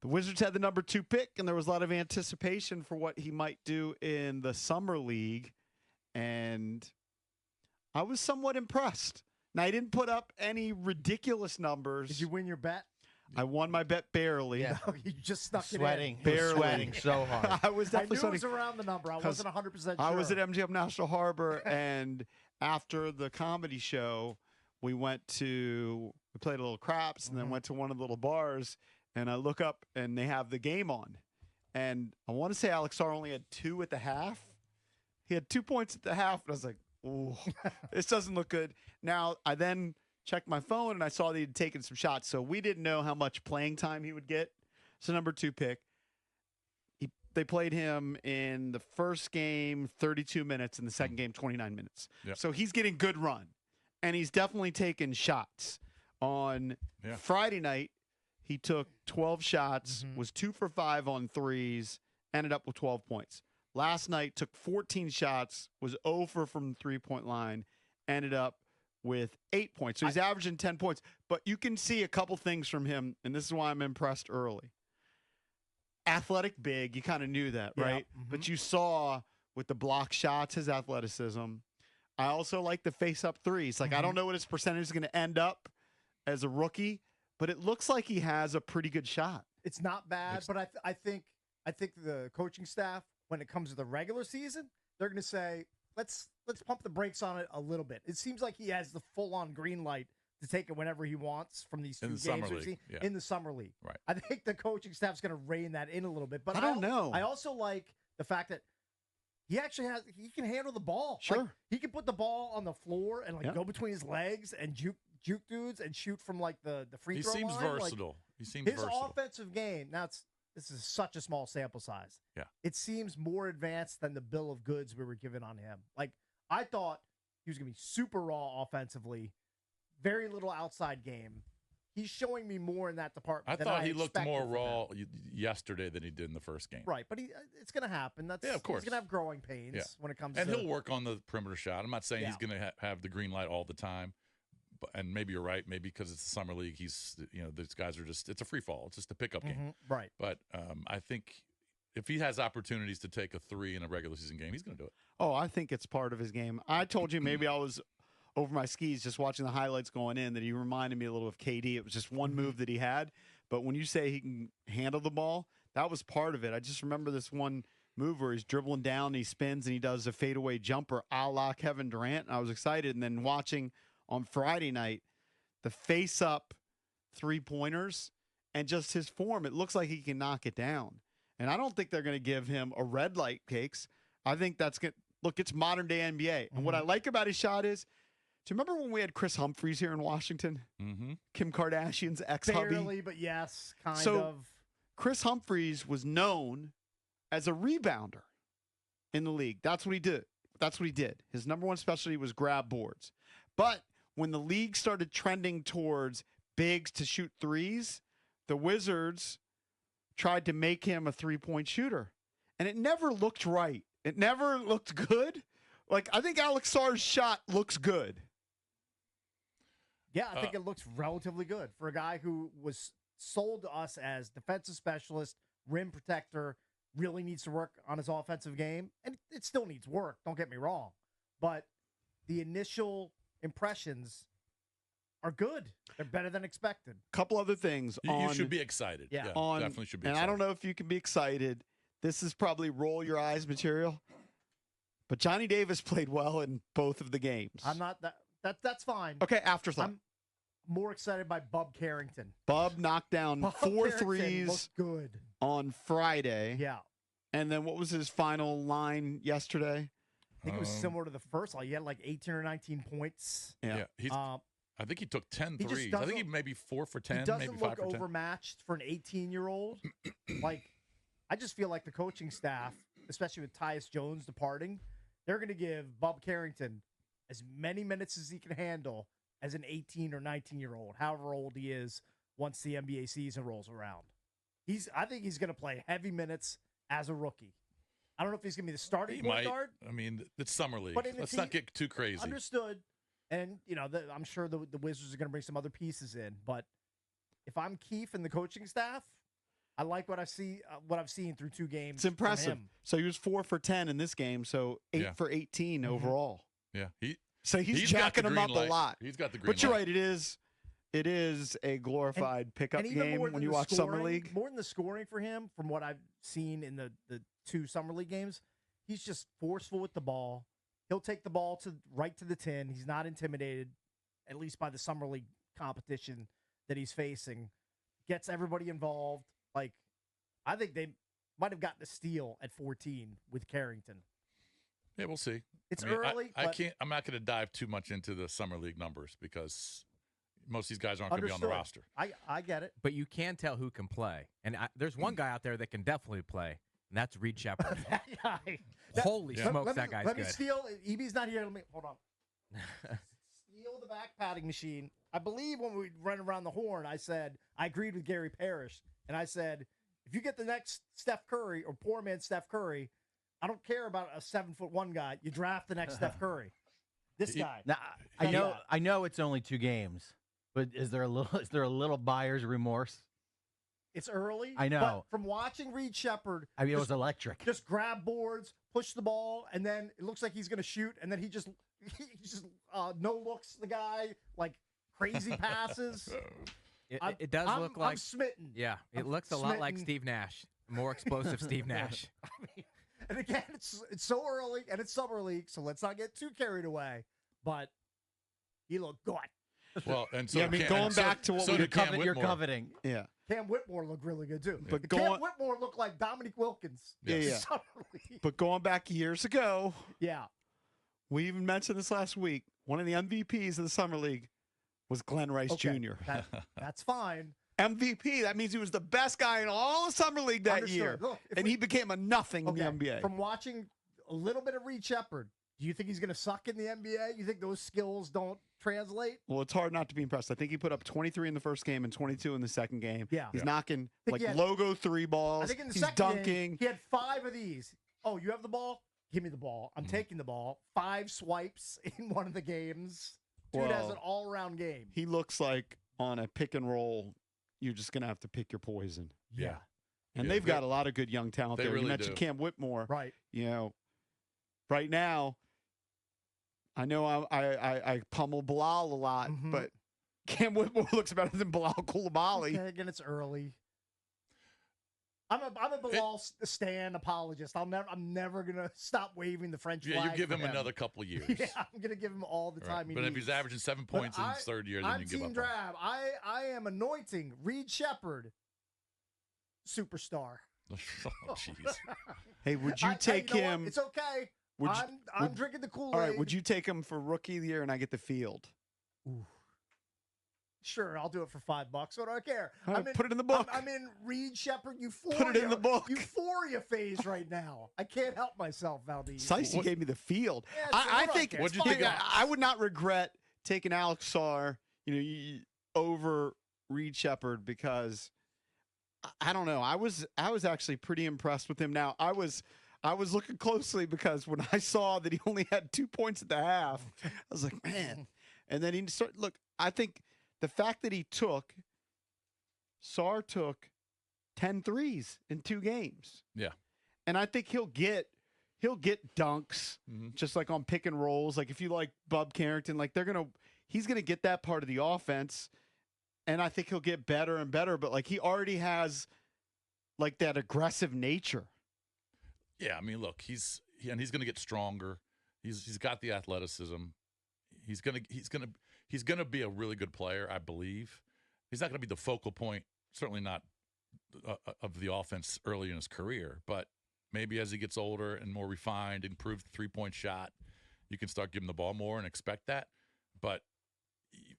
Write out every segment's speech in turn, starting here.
The Wizards had the number 2 pick, and there was a lot of anticipation for what he might do in the summer league. And I was somewhat impressed. Now, he didn't put up any ridiculous numbers. Did you win your bet? I won my bet barely. Yeah. No, you just snuck Sweating. it in. Barely. Sweating so hard. I was definitely I knew sweating. it was around the number. I wasn't 100% sure. I was at MGM National Harbor, and after the comedy show, we played a little craps, and then went to one of the little bars, and I look up, and they have the game on. And I want to say Alex Sarr only had 2 at the half. He had 2 points at the half, and I was like, ooh, this doesn't look good. Now, I then checked my phone, and I saw that he'd taken some shots, so we didn't know how much playing time he would get. So number 2 pick. They played him in the first game 32 minutes, in the second game 29 minutes. Yep. So he's getting good run, and he's definitely taken shots. On Friday night, he took 12 shots, was 2 for 5 on threes, ended up with 12 points. Last night, took 14 shots, was 0 for from the three-point line, ended up with 8 points. So he's averaging 10 points. But you can see a couple things from him, and this is why I'm impressed early. Athletic big, you kind of knew that, right? But you saw with the block shots his athleticism. I also like the face-up threes. Like, I don't know what his percentage is going to end up as a rookie, but it looks like he has a pretty good shot. It's not bad, but I think the coaching staff, when it comes to the regular season, they're going to say, let's pump the brakes on it a little bit. It seems like he has the full-on green light to take it whenever he wants from these 2 games in the summer league. Right. I think the coaching staff's going to rein that in a little bit. But I don't know. I also like the fact that he can handle the ball. Sure. Like, he can put the ball on the floor and go between his legs and juke dudes and shoot from like the free throw line. He seems versatile. He seems his versatile. offensive game. Now this is such a small sample size. Yeah. It seems more advanced than the bill of goods we were given on him. Like, I thought he was going to be super raw offensively. Very little outside game. He's showing me more in that department. I thought he looked more expected raw yesterday than he did in the first game. Right, but it's going to happen. Of course. He's going to have growing pains when it comes and to... he'll work on the perimeter shot. I'm not saying he's going to have the green light all the time. And maybe you're right. Maybe because it's the summer league, these guys are just, it's a free fall. It's just a pickup game. Right. But I think if he has opportunities to take a 3 in a regular season game, he's going to do it. Oh, I think it's part of his game. I told you maybe I was over my skis just watching the highlights going in that he reminded me a little of KD. It was just one move that he had. But when you say he can handle the ball, that was part of it. I just remember this one move where he's dribbling down, and he spins, and he does a fadeaway jumper a la Kevin Durant. And I was excited. And then watching on Friday night the face-up three-pointers and just his form, it looks like he can knock it down. And I don't think they're going to give him a red light cakes. I think that's good. Look, it's modern-day NBA. And what I like about his shot is, do you remember when we had Chris Humphries here in Washington? Kim Kardashian's ex-hubby? Barely, but yes, kind so, of. Chris Humphries was known as a rebounder in the league. That's what he did. That's what he did. His number one specialty was grab boards. But when the league started trending towards bigs to shoot threes, the Wizards tried to make him a three-point shooter. And it never looked right. It never looked good. Like, I think Alex Sarr's shot looks good. Yeah, I think it looks relatively good for a guy who was sold to us as defensive specialist, rim protector, really needs to work on his offensive game. And it still needs work, don't get me wrong. But the initial impressions are good. They're better than expected. Couple other things. You should be excited. Yeah. Definitely should be excited. And I don't know if you can be excited. This is probably roll your eyes material. But Johnny Davis played well in both of the games. I'm not that's fine. Okay, afterthought. I'm more excited by Bub Carrington. Bub knocked down Bub 4 Carrington threes looked good on Friday. Yeah. And then what was his final line yesterday? I think it was similar to the first one. He had like 18 or 19 points. Yeah. I think he took 10 He just threes. I think he doesn't- maybe 4 for 10, He doesn't maybe 5 look for 10. overmatched for an 18-year-old. Like, I just feel like the coaching staff, especially with Tyus Jones departing, they're going to give Bub Carrington as many minutes as he can handle as an 18 or 19-year-old, however old he is, once the NBA season rolls around. I think he's going to play heavy minutes as a rookie. I don't know if he's going to be the starting He point might. guard. I mean, it's summer league. But in the Let's not get too crazy. Understood. And, I'm sure the Wizards are going to bring some other pieces in. But if I'm Keefe and the coaching staff, I like what I see. What I've seen through 2 games. It's impressive. From him. So he was 4 for 10 in this game. So 8 Yeah. for 18 overall. Yeah, So he's he's got jacking the them green up light. a lot. He's got the green But you're light. right. It is a glorified pickup And even game more than when you the watch scoring, Summer League. More than the scoring for him, from what I've seen in the 2 Summer League games, he's just forceful with the ball. He'll take the ball right to the 10. He's not intimidated, at least by the Summer League competition that he's facing. Gets everybody involved. Like, I think they might have gotten a steal at 14 with Carrington. Yeah, we'll see. It's I mean, early. I but can't. I'm not going to dive too much into the summer league numbers because most of these guys aren't going to be on the understood. roster. I get it. But you can tell who can play. And there's one guy out there that can definitely play, and that's Reed Sheppard. That guy. Holy smokes, that guy's Let good. me steal. EB's not here. Let me hold on. Steal the back padding machine. I believe when we ran around the horn, I said I agreed with Gary Parrish, and I said if you get the next Steph Curry or poor man Steph Curry, I don't care about a 7'1" guy. You draft the next Steph Curry. This guy. Now, I know it's only 2 games, but is there a little buyer's remorse? It's early. I know. But from watching Reed Sheppard, I mean, it was electric. just grab boards, push the ball, and then it looks like he's going to shoot, and then he just no looks the guy, like crazy passes. It does look like I'm smitten. Yeah, it I'm looks a lot like smitten. Steve Nash. More explosive Steve Nash. I mean, and again, it's so early, and it's summer league, so let's not get too carried away. But he looked good. Well, and so Yeah, I mean, Cam- going and so- back to what so we did Cam You're Whitmore. coveting. Yeah. Cam Whitmore looked really good too. But Cam going- Whitmore looked like Dominique Wilkins. Yeah, in yeah. summer league. But going back years ago, Yeah. we even mentioned this last week. One of the MVPs of the Summer League was Glenn Rice Okay. Jr. That's fine. MVP. That means he was the best guy in all of Summer League that Understood. year. Look, if And we- he became a nothing Okay, in the NBA. From watching a little bit of Reed Sheppard, do you think he's going to suck in the NBA? You think those skills don't translate? Well, it's hard not to be impressed. I think he put up 23 in the first game and 22 in the second game. Yeah. He's Yeah. knocking think like he had- logo 3 I balls. think in the He's second dunking. game, he had 5 of these. Oh, you have the ball? Give me the ball. I'm taking the ball. 5 swipes in one of the games. Dude has Well, an all-around game. He looks like on a pick and roll, you're just going to have to pick your poison. Yeah. And Yeah, they've they- got a lot of good young talent they there. really You mentioned do. Cam Whitmore. Right. You know, right now, I know I pummel Bilal a lot, Mhm. but Cam Whitmore looks better than Bilal Coulibaly. Okay, again, it's early. I'm a Bilal stan apologist. I'm never gonna stop waving the French Yeah, flag. you give for him another couple years. Yeah, I'm gonna give him all the Right. time he But if needs. he's averaging 7 But points in his third year, then I'm you give Team up. Drab. I am anointing Reed Sheppard superstar. Oh, jeez. Hey, would you Hey, take know what? him? It's okay. Would you- I'm would- drinking the Kool-Aid. All right, would you take him for rookie of the year and I get the field? Sure, I'll do it for $5. What do I care? All right, put it in the book. I'm in Reed Sheppard euphoria. Put it in the book. Euphoria phase right now. I can't help myself, Valdez. Sicey gave me the field. Yeah, so I what do I think. care? What'd It's you think $5. I would not regret taking Alex Sarr, over Reed Sheppard because I don't know. I was actually pretty impressed with him. Now I was looking closely because when I saw that he only had 2 points at the half, I was like, man. And then he started. Look, I think the fact that Sarr took 10 threes in 2 games. Yeah. And I think he'll get dunks just like on pick and rolls. Like if you like Bub Carrington, like he's gonna get that part of the offense. And I think he'll get better and better, but like he already has like that aggressive nature. Yeah, I mean, look, he's going to get stronger. He's got the athleticism. He's gonna be a really good player, I believe. He's not going to be the focal point, certainly not of the offense early in his career, but maybe as he gets older and more refined, improves the 3-point shot, you can start giving the ball more and expect that. But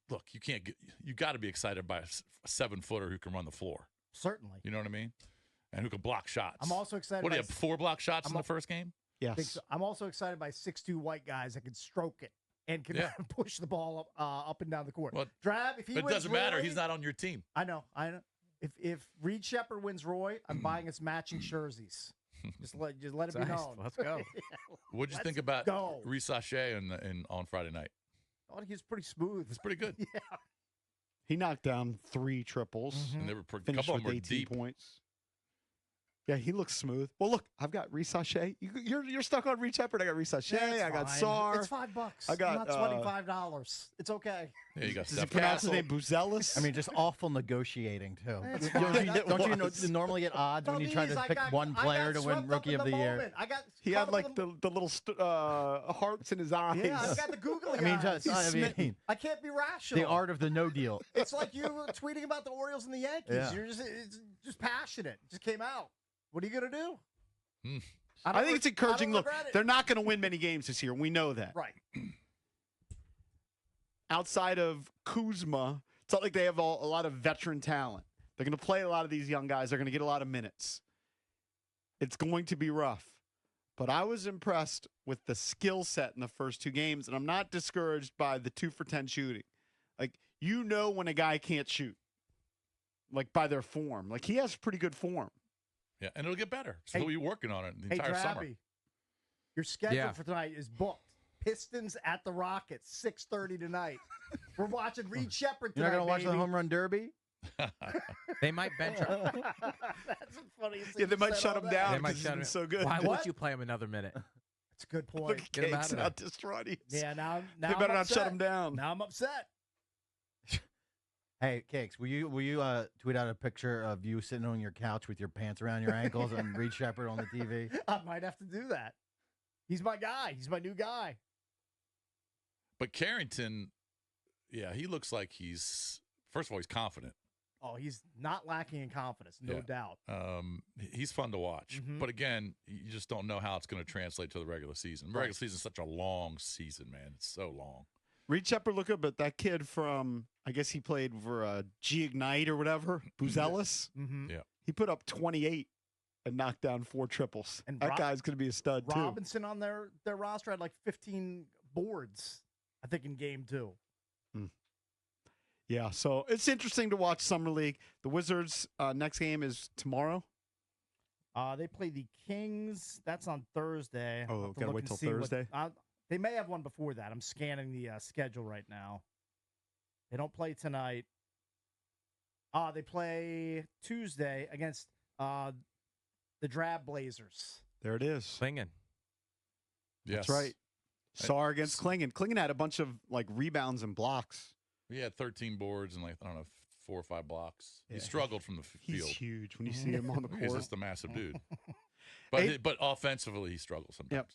look, you got to be excited by a 7-footer who can run the floor. Certainly. You know what I mean? And who can block shots. I'm also excited. What do by you have, 4 block shots in the first game? Yes. I'm also excited by 6'2" white guys that can stroke it and can Yeah. push the ball up and down the court. Well, Drab, if he But it wins doesn't matter. Roy- He's not on your team. I know. If Reed Sheppard wins Roy, I'm buying his matching jerseys. Just let it be Nice. known. Let's go. What'd you Let's think about go. Reed Sachet on Friday night? I thought he was pretty smooth. It's pretty good. Yeah. He knocked down 3 triples. Mhm. And they were a Finished couple of with them were 18 deep. points. Yeah, he looks smooth. Well, look, I've got Reed Sheppard. You're stuck on Reed Sheppard. I got Reed Sheppard. Yeah, I got fine. Sarr. It's $5. I got, I'm not $25. It's okay. Yeah, you got Does he Steph pronounce his Castle. name Buzelis? I mean, just awful negotiating too. That's Don't fine. you, It don't you know, was. normally get odds when you try to pick one player to win Rookie of the Year? I got He caught had up like in the little hearts in his eyes. Yeah, I've got the googly I mean, eyes. I can't be rational. the art of the no deal. It's like you were tweeting about the Orioles and the Yankees. Yeah. It's just passionate. It just came out. What are you gonna do? I think it's encouraging. Look, regret it. they're not going to win many games this year. We know that. Right. Outside of Kuzma, it's not like they have a lot of veteran talent. They're going to play a lot of these young guys. They're going to get a lot of minutes. It's going to be rough. But I was impressed with the skill set in the first 2 games, and I'm not discouraged by the 2 for 10 shooting. Like, you know when a guy can't shoot, like by their form. Like, he has pretty good form. Yeah, and it'll get better. So Hey- he'll be working on it the Hey, entire summer. Drabby, your schedule Yeah. for tonight is booked. Pistons at the Rockets, 6:30 tonight. We're watching Reed Sheppard You're tonight. not going to watch the baby. home run derby? They might bench him. That's the funniest thing Yeah, they you might said shut all him day. down They might because he's shut been him- so good. Why What? won't you play him another minute? That's a good point. Look at Get him out Cakes of there. out distraught. Yeah, now They I'm better not upset. shut him down. Now I'm upset. Hey, Cakes, will you tweet out a picture of you sitting on your couch with your pants around your ankles and Reed Sheppard on the TV? I might have to do that. He's my guy. He's my new guy. But Carrington, yeah, he looks like first of all, he's confident. Oh, he's not lacking in confidence, no Yeah. doubt. He's fun to watch. Mhm. But again, you just don't know how it's going to translate to the regular season. The regular season is such a long season, man. It's so long. Reed Sheppard look up, but that kid from, I guess he played for G Ignite or whatever, Buzelis. Mm-hmm. Yeah. He put up 28 and knocked down 4 triples. And that guy's going to be a stud too. Robinson on their roster had like 15 boards, I think, in game 2. Yeah, so it's interesting to watch Summer League. The Wizards' next game is tomorrow. They play the Kings. That's on Thursday. Oh, I'll have to gotta look wait and till see what- Thursday? they may have one before that. I'm scanning the schedule right now. They don't play tonight. They play Tuesday against the Drab Blazers. There it is. Clinging. Yes. That's right. Sarr against Klingon. Klingon had a bunch of like rebounds and blocks. He had 13 boards and like, I don't know, 4 or 5 blocks. Yeah. He struggled from the He's field. huge when you see him on the He's court. just a massive dude. But Hey- but offensively, he struggles sometimes. Yep.